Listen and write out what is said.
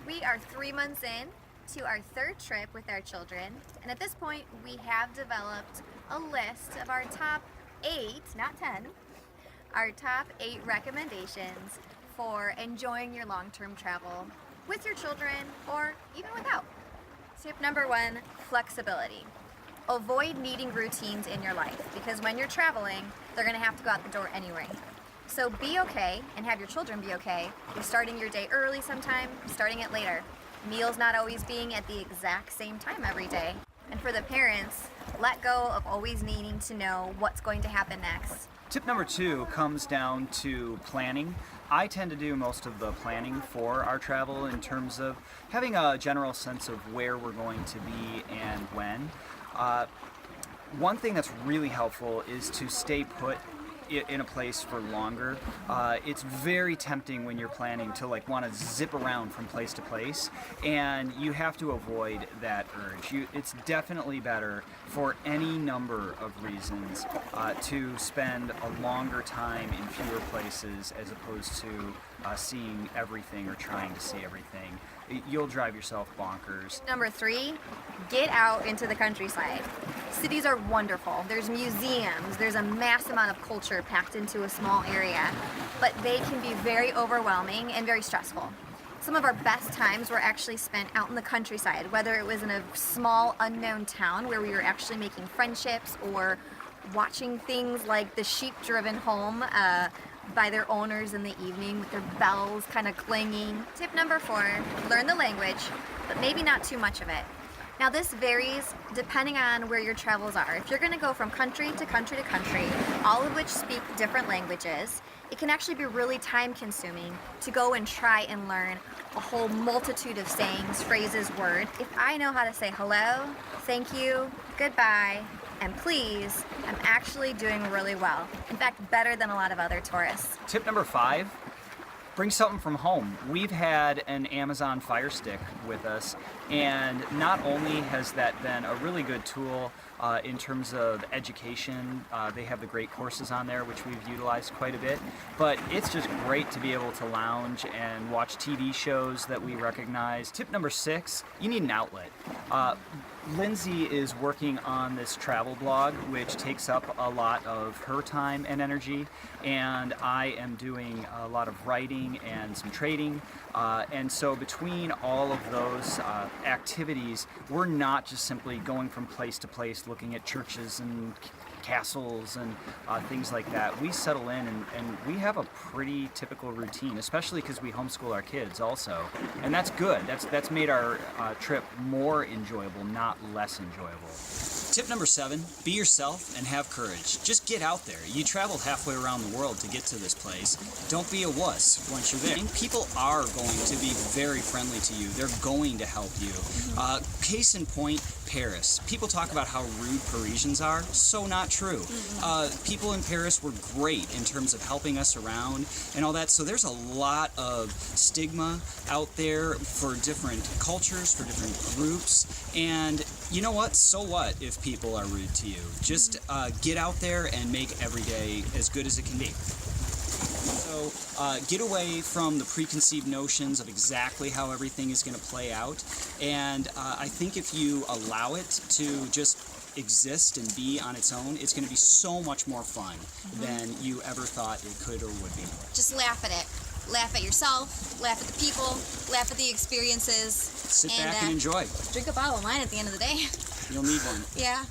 We are 3 months in to our third trip with our children, and at this point we have developed a list of our top 8, not 10, our top 8 recommendations for enjoying your long-term travel with your children or even without. Tip number 1, flexibility. Avoid needing routines in your life because when you're traveling, they're going to have to go out the door anyway. So be okay, and have your children be okay, with starting your day early sometime, starting it later. Meals not always being at the exact same time every day. And for the parents, let go of always needing to know what's going to happen next. Tip number 2 comes down to planning. I tend to do most of the planning for our travel in terms of having a general sense of where we're going to be and when. One thing that's really helpful is to stay put in a place for longer. It's very tempting when you're planning to want to zip around from place to place, and you have to avoid that urge. It's definitely better for any number of reasons to spend a longer time in fewer places as opposed to seeing everything or trying to see everything. You'll drive yourself bonkers. Number 3, get out into the countryside. Cities are wonderful. There's museums, there's a mass amount of culture packed into a small area, but they can be very overwhelming and very stressful. Some of our best times were actually spent out in the countryside, whether it was in a small unknown town where we were actually making friendships or watching things like the sheep driven home by their owners in the evening with their bells kind of clanging. Tip number 4, learn the language, but maybe not too much of it. Now this varies depending on where your travels are. If you're going to go from country to country to country, all of which speak different languages, it can actually be really time consuming to go and try and learn a whole multitude of sayings, phrases, words. If I know how to say hello, thank you, goodbye, and please, I'm actually doing really well. In fact, better than a lot of other tourists. Tip number 5, bring something from home. We've had an Amazon Fire Stick with us, and not only has that been a really good tool in terms of education, they have the great courses on there which we've utilized quite a bit, but it's just great to be able to lounge and watch TV shows that we recognize. Tip number 6, you need an outlet. Lindsay is working on this travel blog, which takes up a lot of her time and energy, and I am doing a lot of writing and some trading, and so between all of those activities, we're not just simply going from place to place looking at churches and castles and things like that. We settle in and we have a pretty typical routine, especially because we homeschool our kids also, and that's good. That's made our trip more enjoyable, not less enjoyable. Tip number 7, be yourself and have courage. Just get out there. You traveled halfway around the world to get to this place. Don't be a wuss once you're there. People are going to be very friendly to you. They're going to help you. Case in point, Paris. People talk about how rude Parisians are. So not true. People in Paris were great in terms of helping us around and all that. So there's a lot of stigma out there for different cultures, for different groups. And you know what? So what if people are rude to you? Just get out there and make every day as good as it can be. So get away from the preconceived notions of exactly how everything is going to play out, and I think if you allow it to just exist and be on its own, it's going to be so much more fun than you ever thought it could or would be. Just laugh at it. Laugh at yourself, laugh at the people, laugh at the experiences. Sit back and enjoy. Drink a bottle of wine at the end of the day. You'll need one. Yeah.